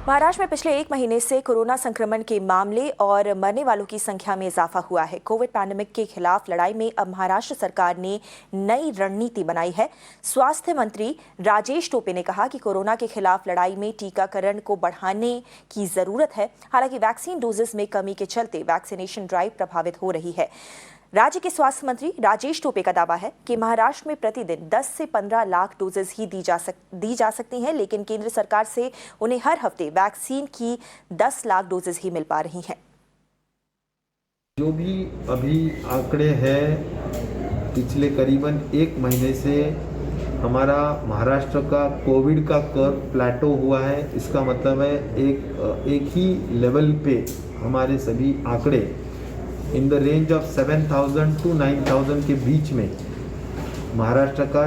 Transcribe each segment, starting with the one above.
महाराष्ट्र में पिछले एक महीने से कोरोना संक्रमण के मामले और मरने वालों की संख्या में इजाफा हुआ है। कोविड पैंडेमिक के खिलाफ लड़ाई में अब महाराष्ट्र सरकार ने नई रणनीति बनाई है। स्वास्थ्य मंत्री राजेश टोपे ने कहा कि कोरोना के खिलाफ लड़ाई में टीकाकरण को बढ़ाने की जरूरत है। हालांकि वैक्सीन डोजेस में कमी के चलते वैक्सीनेशन ड्राइव प्रभावित हो रही है। राज्य के स्वास्थ्य मंत्री राजेश टोपे का दावा है कि महाराष्ट्र में प्रतिदिन 10 से 15 लाख डोजेस ही दी जा सकती हैं, लेकिन केंद्र सरकार से उन्हें हर हफ्ते वैक्सीन की 10 लाख डोजेस ही मिल पा रही हैं। जो भी अभी आंकड़े हैं, पिछले करीबन एक महीने से हमारा महाराष्ट्र का कोविड का कर्व प्लेटो हुआ है। इसका मतलब है एक ही लेवल पे हमारे सभी आंकड़े in the range of 7,000 to 9,000 के बीच में महाराष्ट्र का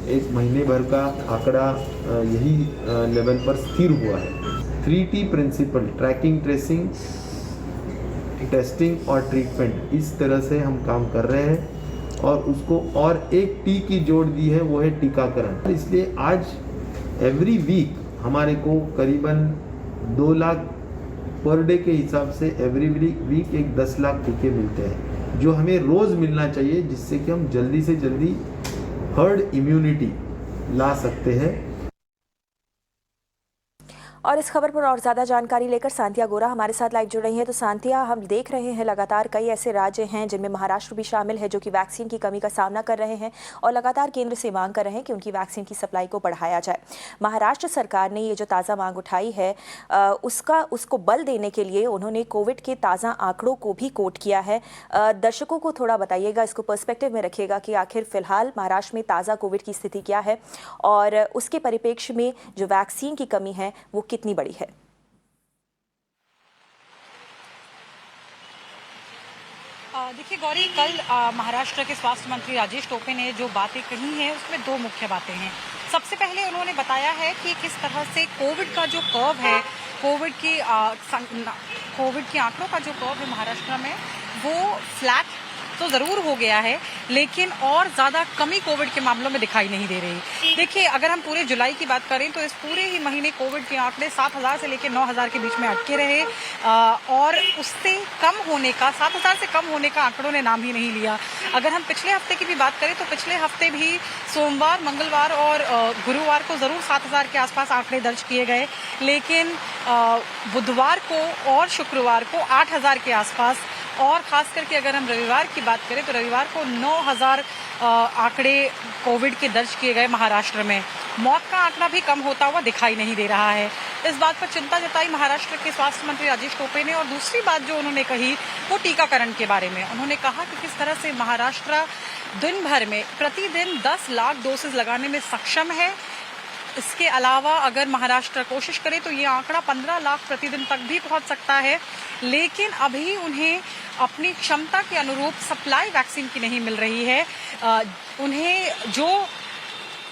एक महीने भर का आंकड़ा यही लेवल पर स्थिर हुआ है। 3T principle, tracking, tracing, testing और ट्रीटमेंट, इस तरह से हम काम कर रहे हैं और उसको और एक टी की जोड़ दी है, वो है टीकाकरण। इसलिए आज एवरी वीक हमारे को करीबन 2 लाख पर डे के हिसाब से एवरी वीक 10 लाख टीके मिलते हैं, जो हमें रोज मिलना चाहिए, जिससे कि हम जल्दी से जल्दी हर्ड इम्यूनिटी ला सकते हैं। और इस खबर पर और ज्यादा जानकारी लेकर सांतिया गोरा हमारे साथ लाइव जुड़ रही हैं। तो सांतिया, हम देख रहे हैं लगातार कई ऐसे राज्य हैं जिनमें महाराष्ट्र भी शामिल है जो कि वैक्सीन की कमी का सामना कर रहे हैं और लगातार केंद्र से मांग कर रहे हैं कि उनकी वैक्सीन की सप्लाई को बढ़ाया जाए। महाराष्ट्र सरकार ने ये जो ताज़ा मांग उठाई है उसको बल देने के लिए उन्होंने कोविड के ताज़ा आंकड़ों को भी कोट किया है। दर्शकों को थोड़ा बताइएगा, इसको पर्सपेक्टिव में रखिएगा कि आखिर फिलहाल महाराष्ट्र में ताज़ा कोविड की स्थिति क्या है और उसके परिप्रेक्ष्य में जो वैक्सीन की कमी है वो कितनी बड़ी है। देखिए गौरी, कल महाराष्ट्र के स्वास्थ्य मंत्री राजेश टोपे ने जो बातें कही हैं उसमें 2 मुख्य बातें हैं। सबसे पहले उन्होंने बताया है कि किस तरह से कोविड का जो कर्व है, कोविड के आंकड़ों का जो कर्व है महाराष्ट्र में, वो फ्लैट तो ज़रूर हो गया है, लेकिन और ज़्यादा कमी कोविड के मामलों में दिखाई नहीं दे रही। देखिए, अगर हम पूरे जुलाई की बात करें तो इस पूरे ही महीने कोविड के आंकड़े 7,000 से लेकर 9,000 के बीच में अटके रहे और उससे कम होने का, 7,000 से कम होने का आंकड़ों ने नाम ही नहीं लिया। अगर हम पिछले हफ्ते की भी बात करें तो पिछले हफ्ते भी सोमवार, मंगलवार और गुरुवार को ज़रूर 7,000 के आसपास आंकड़े दर्ज किए गए, लेकिन बुधवार को और शुक्रवार को 8,000 के आसपास, और खास करके अगर हम रविवार की बात करें तो रविवार को 9,000 आंकड़े कोविड के दर्ज किए गए महाराष्ट्र में। मौत का आंकड़ा भी कम होता हुआ दिखाई नहीं दे रहा है। इस बात पर चिंता जताई महाराष्ट्र के स्वास्थ्य मंत्री राजेश टोपे ने। और दूसरी बात जो उन्होंने कही वो टीकाकरण के बारे में। उन्होंने कहा कि किस तरह से महाराष्ट्र दिन भर में प्रतिदिन 10 लाख डोसेज लगाने में सक्षम है। इसके अलावा अगर महाराष्ट्र कोशिश करे तो ये आंकड़ा 15 लाख प्रतिदिन तक भी पहुंच सकता है, लेकिन अभी उन्हें अपनी क्षमता के अनुरूप सप्लाई वैक्सीन की नहीं मिल रही है। उन्हें जो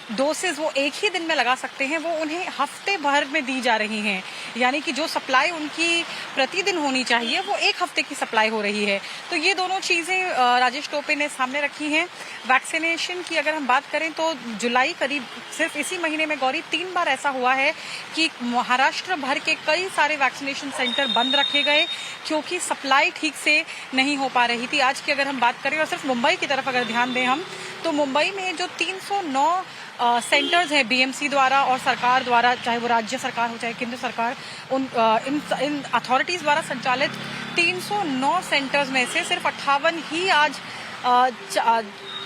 डोसेज वो एक ही दिन में लगा सकते हैं वो उन्हें हफ्ते भर में दी जा रही हैं, यानी कि जो सप्लाई उनकी प्रतिदिन होनी चाहिए वो एक हफ्ते की सप्लाई हो रही है। तो ये दोनों चीज़ें राजेश टोपे ने सामने रखी हैं। वैक्सीनेशन की अगर हम बात करें तो जुलाई करीब सिर्फ इसी महीने में गौरी 3 बार ऐसा हुआ है कि महाराष्ट्र भर के कई सारे वैक्सीनेशन सेंटर बंद रखे गए क्योंकि सप्लाई ठीक से नहीं हो पा रही थी। आज की अगर हम बात करें और सिर्फ मुंबई की तरफ अगर ध्यान दें हम, तो मुंबई में जो 309 सेंटर्स हैं बीएमसी द्वारा और सरकार द्वारा, चाहे वो राज्य सरकार हो चाहे केंद्र सरकार, इन अथॉरिटीज़ द्वारा संचालित 309 सेंटर्स में से सिर्फ 58 ही आज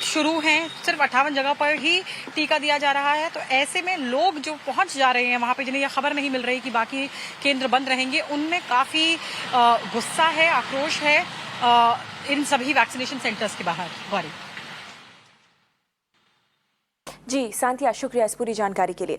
शुरू हैं। सिर्फ 58 जगह पर ही टीका दिया जा रहा है। तो ऐसे में लोग जो पहुंच जा रहे हैं वहां पे, जिन्हें यह खबर नहीं मिल रही कि बाकी केंद्र बंद रहेंगे, उनमें काफ़ी गुस्सा है, आक्रोश है इन सभी वैक्सीनेशन सेंटर्स के बाहर। गौरी जी, सांतिया, शुक्रिया इस पूरी जानकारी के लिए।